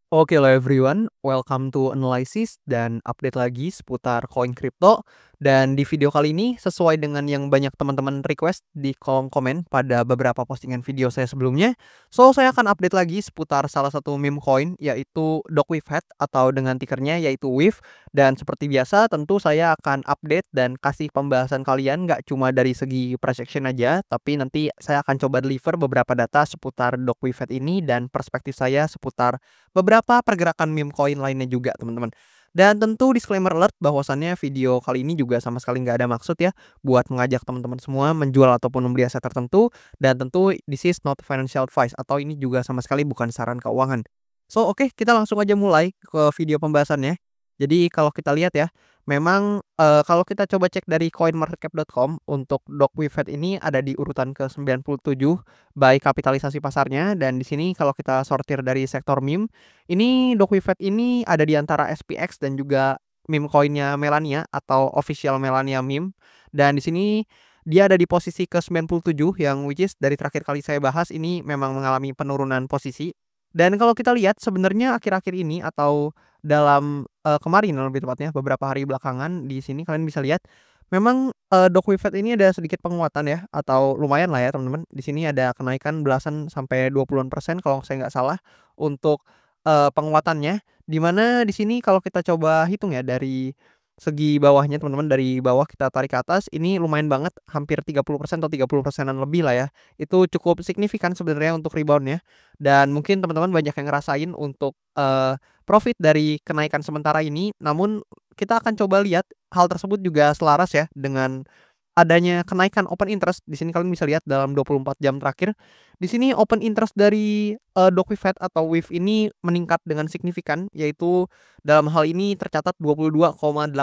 Oke, hello everyone, welcome to Analysis dan update lagi seputar koin kripto. Dan di video kali ini sesuai dengan yang banyak teman-teman request di kolom komen pada beberapa postingan video saya sebelumnya. So, saya akan update lagi seputar salah satu meme coin yaitu Dogwifhat atau dengan tickernya yaitu WIF. Dan seperti biasa tentu saya akan update dan kasih pembahasan kalian nggak cuma dari segi price action aja, tapi nanti saya akan coba deliver beberapa data seputar Dogwifhat ini dan perspektif saya seputar beberapa pergerakan meme coin lainnya juga, teman-teman. Dan tentu disclaimer alert bahwasannya video kali ini juga sama sekali nggak ada maksud ya buat mengajak teman-teman semua menjual ataupun membeli aset tertentu, dan tentu this is not financial advice atau ini juga sama sekali bukan saran keuangan. So, oke, kita langsung aja mulai ke video pembahasannya. Jadi kalau kita lihat ya, memang kalau kita coba cek dari coinmarketcap.com untuk Dogwifhat ini ada di urutan ke-97 by kapitalisasi pasarnya, dan di sini kalau kita sortir dari sektor meme, ini Dogwifhat ini ada di antara SPX dan juga meme coinnya Melania atau official Melania meme. Dan di sini dia ada di posisi ke-97 yang which is dari terakhir kali saya bahas ini memang mengalami penurunan posisi. Dan kalau kita lihat sebenarnya akhir-akhir ini atau dalam kemarin lebih tepatnya beberapa hari belakangan di sini kalian bisa lihat memang Dogwifhat ini ada sedikit penguatan ya atau lumayan lah ya teman-teman. Di sini ada kenaikan belasan sampai 20-an% kalau saya nggak salah untuk penguatannya. Di mana di sini kalau kita coba hitung ya dari segi bawahnya teman-teman, dari bawah kita tarik ke atas ini lumayan banget, hampir 30% atau 30%-an lebih lah ya. Itu cukup signifikan sebenarnya untuk rebound-nya. Dan mungkin teman-teman banyak yang ngerasain untuk profit dari kenaikan sementara ini, namun kita akan coba lihat hal tersebut juga selaras ya dengan adanya kenaikan open interest. Di sini kalian bisa lihat dalam 24 jam terakhir. Di sini open interest dari Dogwifhat atau WIF ini meningkat dengan signifikan, yaitu dalam hal ini tercatat 22,80%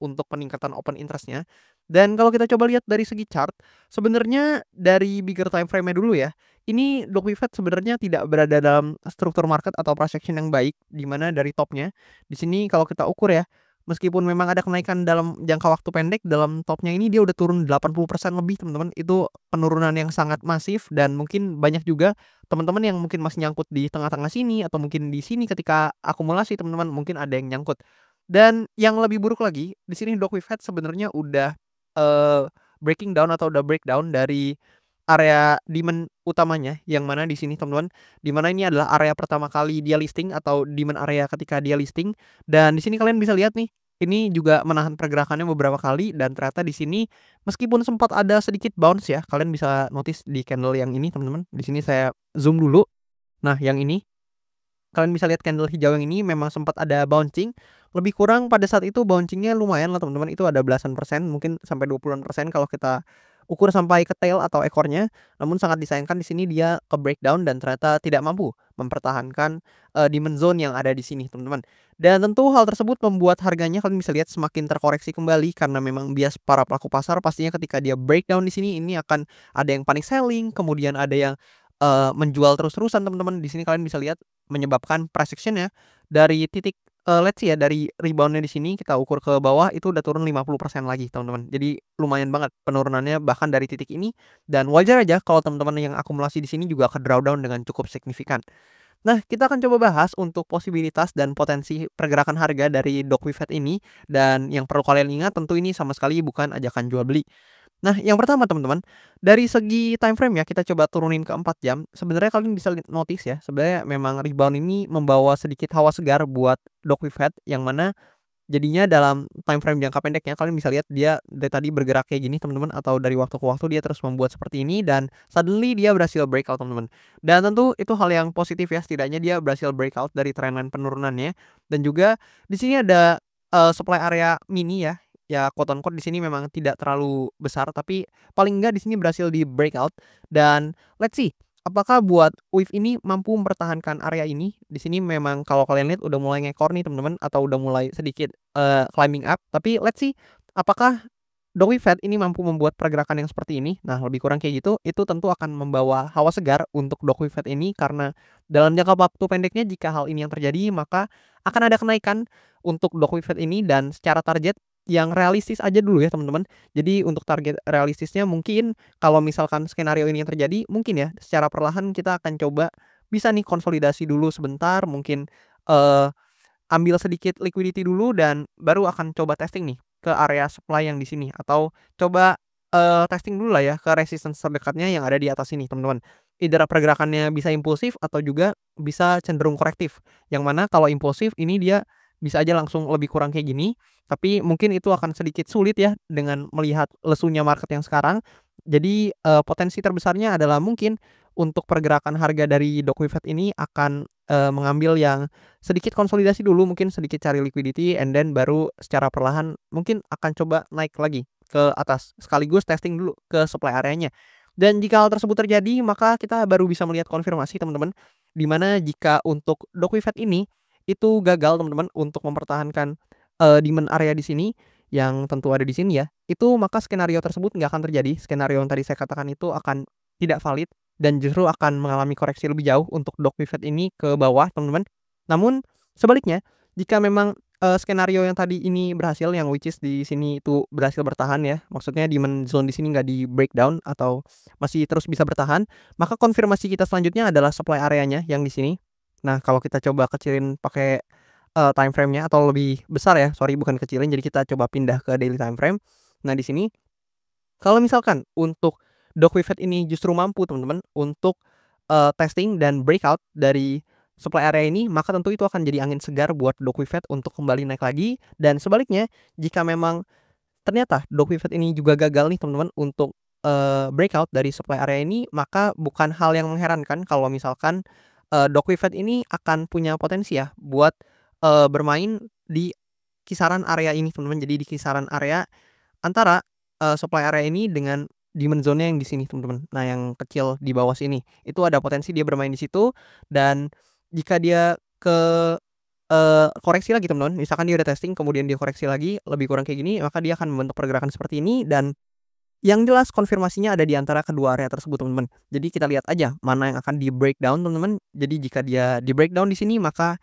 untuk peningkatan open interest-nya. Dan kalau kita coba lihat dari segi chart, sebenarnya dari bigger time frame-nya dulu ya, ini Dogwifhat sebenarnya tidak berada dalam struktur market atau price action yang baik, di mana dari topnya di sini kalau kita ukur ya, meskipun memang ada kenaikan dalam jangka waktu pendek, dalam topnya ini dia udah turun 80% lebih, teman-teman. Itu penurunan yang sangat masif, dan mungkin banyak juga teman-teman yang mungkin masih nyangkut di tengah-tengah sini atau mungkin di sini ketika akumulasi, teman-teman, mungkin ada yang nyangkut. Dan yang lebih buruk lagi, di sini Dogwifhat sebenarnya udah eee, breaking down atau udah breakdown dari area demand utamanya, yang mana di sini teman-teman, di mana ini adalah area pertama kali dia listing atau demand area ketika dia listing. Dan di sini kalian bisa lihat nih, ini juga menahan pergerakannya beberapa kali, dan ternyata di sini meskipun sempat ada sedikit bounce ya, kalian bisa notice di candle yang ini teman-teman. Di sini saya zoom dulu. Nah, yang ini kalian bisa lihat candle hijau yang ini memang sempat ada bouncing, lebih kurang pada saat itu bouncing-nya lumayan lah teman-teman, itu ada belasan persen, mungkin sampai 20-an% kalau kita ukur sampai ke tail atau ekornya. Namun sangat disayangkan di sini dia ke breakdown dan ternyata tidak mampu mempertahankan demand zone yang ada di sini, teman-teman. Dan tentu hal tersebut membuat harganya kalian bisa lihat semakin terkoreksi kembali, karena memang bias para pelaku pasar pastinya ketika dia breakdown di sini ini akan ada yang panic selling, kemudian ada yang menjual terus-terusan, teman-teman. Di sini kalian bisa lihat menyebabkan price action-nya dari titik let's see ya, dari rebound-nya di sini kita ukur ke bawah itu udah turun 50% lagi, teman-teman. Jadi lumayan banget penurunannya bahkan dari titik ini, dan wajar aja kalau teman-teman yang akumulasi di sini juga ke drawdown dengan cukup signifikan. Nah, kita akan coba bahas untuk posibilitas dan potensi pergerakan harga dari Dogwifhat ini, dan yang perlu kalian ingat tentu ini sama sekali bukan ajakan jual beli. Nah, yang pertama teman-teman, dari segi time frame ya, kita coba turunin ke 4 jam. Sebenarnya kalian bisa notice ya, sebenarnya memang rebound ini membawa sedikit hawa segar buat Dogwifhat, yang mana jadinya dalam time frame jangka pendeknya kalian bisa lihat dia dari tadi bergerak kayak gini, teman-teman, atau dari waktu ke waktu dia terus membuat seperti ini, dan suddenly dia berhasil breakout, teman-teman. Dan tentu itu hal yang positif ya, setidaknya dia berhasil breakout dari trendline penurunannya. Dan juga di sini ada supply area mini ya. Ya, quote on quote di sini memang tidak terlalu besar, tapi paling enggak di sini berhasil di breakout. Dan let's see apakah buat wave ini mampu mempertahankan area ini. Di sini memang kalau kalian lihat udah mulai ngekor nih, teman-teman, atau udah mulai sedikit climbing up. Tapi let's see apakah Dogwifhat ini mampu membuat pergerakan yang seperti ini. Nah, lebih kurang kayak gitu. Itu tentu akan membawa hawa segar untuk Dogwifhat ini, karena dalam jangka waktu pendeknya jika hal ini yang terjadi, maka akan ada kenaikan untuk Dogwifhat ini. Dan secara target yang realistis aja dulu ya, teman-teman. Jadi untuk target realistisnya mungkin kalau misalkan skenario ini yang terjadi, mungkin ya secara perlahan kita akan coba bisa nih konsolidasi dulu sebentar, mungkin, eee, ambil sedikit liquidity dulu dan baru akan coba testing nih ke area supply yang di sini atau coba, testing dulu lah ya ke resistance terdekatnya yang ada di atas sini teman-teman. Either pergerakannya bisa impulsif atau juga bisa cenderung korektif. Yang mana kalau impulsif ini dia bisa aja langsung lebih kurang kayak gini, tapi mungkin itu akan sedikit sulit ya dengan melihat lesunya market yang sekarang. Jadi, potensi terbesarnya adalah mungkin untuk pergerakan harga dari Docuify ini akan, mengambil yang sedikit konsolidasi dulu, mungkin sedikit cari liquidity and then baru secara perlahan mungkin akan coba naik lagi ke atas, sekaligus testing dulu ke supply areanya. Dan jika hal tersebut terjadi, maka kita baru bisa melihat konfirmasi teman-teman, di mana jika untuk Docuify ini, itu gagal teman-teman untuk mempertahankan, demand area di sini, yang tentu ada di sini ya, itu maka skenario tersebut nggak akan terjadi, skenario yang tadi saya katakan itu akan tidak valid dan justru akan mengalami koreksi lebih jauh untuk Docuify ini ke bawah teman-teman. Namun sebaliknya, jika memang, skenario yang tadi ini berhasil, yang which is di sini itu berhasil bertahan ya, maksudnya demand zone di sini nggak di-breakdown atau masih terus bisa bertahan, maka konfirmasi kita selanjutnya adalah supply areanya yang di sini. Nah, kalau kita coba kecilin pakai, time frame-nya atau lebih besar ya, sorry bukan kecilin, jadi kita coba pindah ke daily time frame. Nah, di sini kalau misalkan untuk Docuify ini justru mampu teman-teman untuk, testing dan breakout dari supply area ini, maka tentu itu akan jadi angin segar buat Docuify untuk kembali naik lagi. Dan sebaliknya, jika memang ternyata Docuify ini juga gagal nih teman-teman untuk, breakout dari supply area ini, maka bukan hal yang mengherankan kalau misalkan, Docuify ini akan punya potensi ya buat, bermain di kisaran area ini teman-teman. Jadi di kisaran area antara, supply area ini dengan demand zone-nya yang di sini teman-teman. Nah yang kecil di bawah sini, itu ada potensi dia bermain di situ dan jika dia ke, koreksi lagi teman-teman, misalkan dia udah testing kemudian dia koreksi lagi lebih kurang kayak gini, maka dia akan membentuk pergerakan seperti ini dan yang jelas konfirmasinya ada di antara kedua area tersebut teman-teman. Jadi kita lihat aja mana yang akan di-breakdown teman-teman. Jadi jika dia di-breakdown di sini maka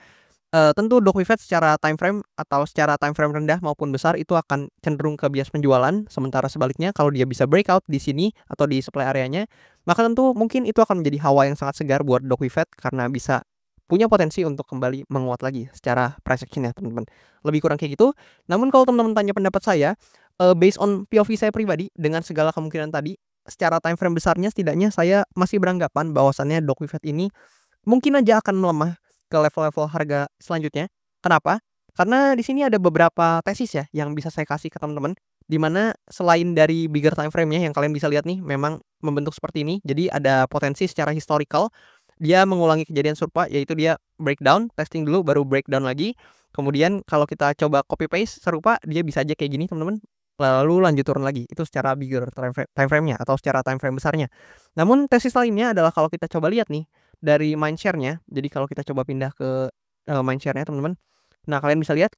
tentu Docuify secara time frame atau secara time frame rendah maupun besar itu akan cenderung ke bias penjualan, sementara sebaliknya kalau dia bisa breakout di sini atau di supply areanya, maka tentu mungkin itu akan menjadi hawa yang sangat segar buat Docuify karena bisa punya potensi untuk kembali menguat lagi secara price action ya teman-teman. Lebih kurang kayak gitu. Namun kalau teman-teman tanya pendapat saya, based on POV saya pribadi dengan segala kemungkinan tadi, secara time frame besarnya setidaknya saya masih beranggapan bahwasannya Docuify ini mungkin aja akan melemah ke level-level harga selanjutnya. Kenapa? Karena di sini ada beberapa tesis ya yang bisa saya kasih ke teman-teman, di mana selain dari bigger time frame-nya yang kalian bisa lihat nih memang membentuk seperti ini. Jadi ada potensi secara historical dia mengulangi kejadian serupa yaitu dia breakdown, testing dulu baru breakdown lagi. Kemudian kalau kita coba copy paste serupa dia bisa aja kayak gini teman-teman. Lalu lanjut turun lagi. Itu secara bigger time frame-nya atau secara time frame besarnya. Namun tesis lainnya adalah kalau kita coba lihat nih dari mindshare-nya, jadi kalau kita coba pindah ke, mindshare-nya teman-teman. Nah kalian bisa lihat,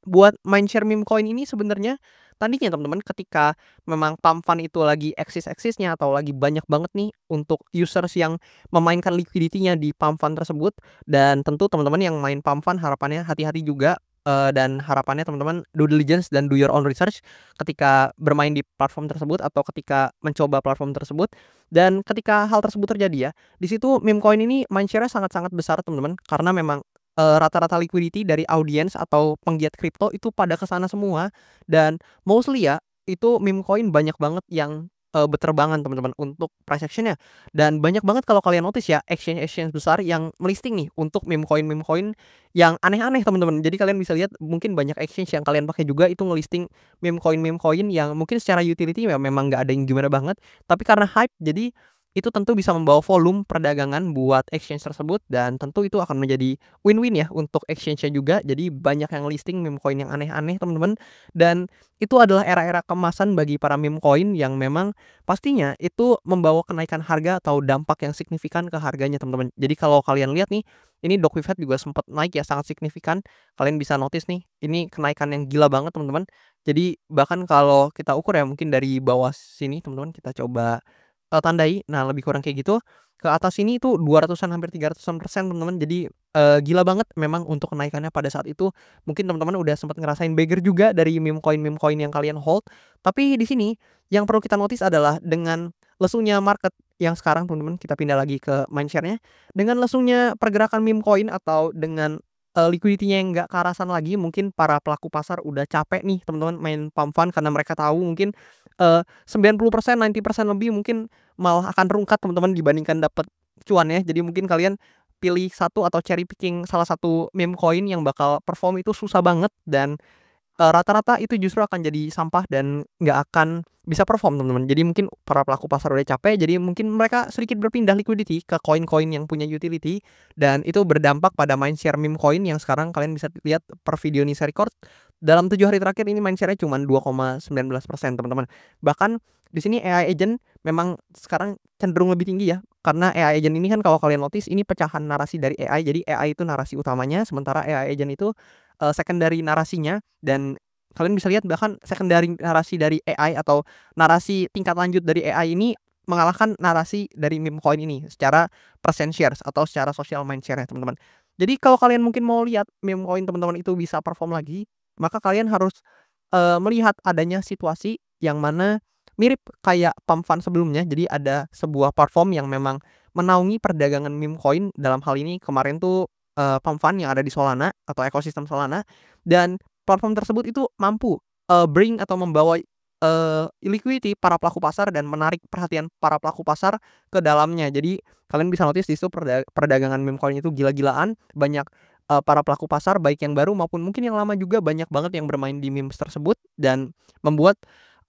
buat mindshare meme coin ini sebenarnya tadinya teman-teman ketika memang pump fund itu lagi eksis-eksisnya atau lagi banyak banget nih untuk users yang memainkan liquidity-nya di pump fund tersebut dan tentu teman-teman yang main pump fund harapannya hati-hati juga, dan harapannya teman-teman due diligence dan do your own research ketika bermain di platform tersebut atau ketika mencoba platform tersebut. Dan ketika hal tersebut terjadi ya, di situ meme coin ini mindshare-nya sangat-sangat besar teman-teman karena memang rata-rata liquidity dari audiens atau penggiat kripto itu pada ke sana semua dan mostly ya, itu meme coin banyak banget yang, berterbangan teman-teman untuk price action-nya dan banyak banget kalau kalian notice ya exchange-exchange besar yang melisting nih untuk meme coin yang aneh-aneh teman-teman. Jadi kalian bisa lihat mungkin banyak exchange yang kalian pakai juga itu ngelisting meme coin yang mungkin secara utility ya memang nggak ada yang gimana banget, tapi karena hype jadi itu tentu bisa membawa volume perdagangan buat exchange tersebut dan tentu itu akan menjadi win-win ya untuk exchange-nya juga. Jadi banyak yang listing meme coin yang aneh-aneh teman-teman dan itu adalah era-era kemasan bagi para meme coin yang memang pastinya itu membawa kenaikan harga atau dampak yang signifikan ke harganya teman-teman. Jadi kalau kalian lihat nih, ini Docuify juga sempat naik ya sangat signifikan. Kalian bisa notice nih, ini kenaikan yang gila banget teman-teman. Jadi bahkan kalau kita ukur ya mungkin dari bawah sini teman-teman kita coba tandai. Nah, lebih kurang kayak gitu. Ke atas sini itu 200-an hampir 300-an% teman-teman. Jadi, gila banget memang untuk kenaikannya pada saat itu. Mungkin teman-teman udah sempat ngerasain beggar juga dari meme coin yang kalian hold. Tapi di sini yang perlu kita notice adalah dengan, lesunya market yang sekarang teman-teman, kita pindah lagi ke mindshare-nya, dengan lesunya pergerakan meme coin atau dengan, liquidity-nya yang nggak karasan lagi, mungkin para pelaku pasar udah capek nih teman-teman main pump fund karena mereka tahu mungkin, 90%, 90% lebih mungkin malah akan rungkat teman-teman dibandingkan dapat cuan ya. Jadi mungkin kalian pilih satu atau cherry picking salah satu meme coin yang bakal perform itu susah banget dan rata-rata itu justru akan jadi sampah dan nggak akan bisa perform teman-teman. Jadi mungkin para pelaku pasar udah capek, jadi mungkin mereka sedikit berpindah liquidity ke koin-koin yang punya utility dan itu berdampak pada mindshare meme coin yang sekarang kalian bisa lihat per video ini saya record, dalam 7 hari terakhir ini mindshare-nya cuman 2,19% teman-teman. Bahkan di sini AI agent memang sekarang cenderung lebih tinggi ya, karena AI agent ini kan kalau kalian notice ini pecahan narasi dari AI, jadi AI itu narasi utamanya, sementara AI agent itu, secondary narasinya dan kalian bisa lihat bahkan secondary narasi dari AI atau narasi tingkat lanjut dari AI ini mengalahkan narasi dari meme coin ini secara percent shares atau secara social mind share-nya teman-teman. Jadi kalau kalian mungkin mau lihat meme coin teman-teman itu bisa perform lagi, maka kalian harus, melihat adanya situasi yang mana mirip kayak pump fund sebelumnya. Jadi ada sebuah platform yang memang menaungi perdagangan meme coin, dalam hal ini kemarin tuh, pump fund yang ada di Solana atau ekosistem Solana dan platform tersebut itu mampu, bring atau membawa, liquidity para pelaku pasar dan menarik perhatian para pelaku pasar ke dalamnya. Jadi kalian bisa notice di situ perdagangan meme coin itu gila-gilaan, banyak, para pelaku pasar baik yang baru maupun mungkin yang lama juga banyak banget yang bermain di memes tersebut dan membuat,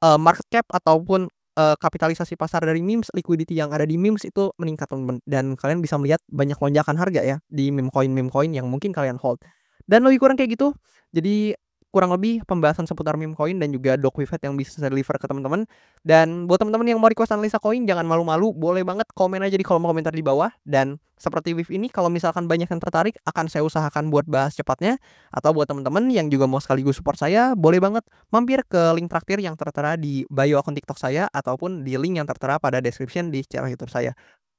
market cap ataupun, kapitalisasi pasar dari memes, liquidity yang ada di memes itu meningkat teman-teman dan kalian bisa melihat banyak lonjakan harga ya di meme coin yang mungkin kalian hold. Dan lebih kurang kayak gitu. Jadi kurang lebih pembahasan seputar meme coin dan juga Doc Wifet yang bisa saya deliver ke teman-teman. Dan buat teman-teman yang mau request analisa koin jangan malu-malu, boleh banget komen aja di kolom komentar di bawah. Dan seperti Wif ini kalau misalkan banyak yang tertarik akan saya usahakan buat bahas cepatnya. Atau buat teman-teman yang juga mau sekaligus support saya, boleh banget mampir ke link traktir yang tertera di bio akun TikTok saya ataupun di link yang tertera pada description di channel YouTube saya.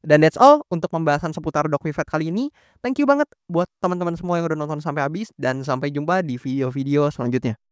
Dan that's all untuk pembahasan seputar Doc Wifet kali ini. Thank you banget buat teman-teman semua yang udah nonton sampai habis dan sampai jumpa di video-video selanjutnya.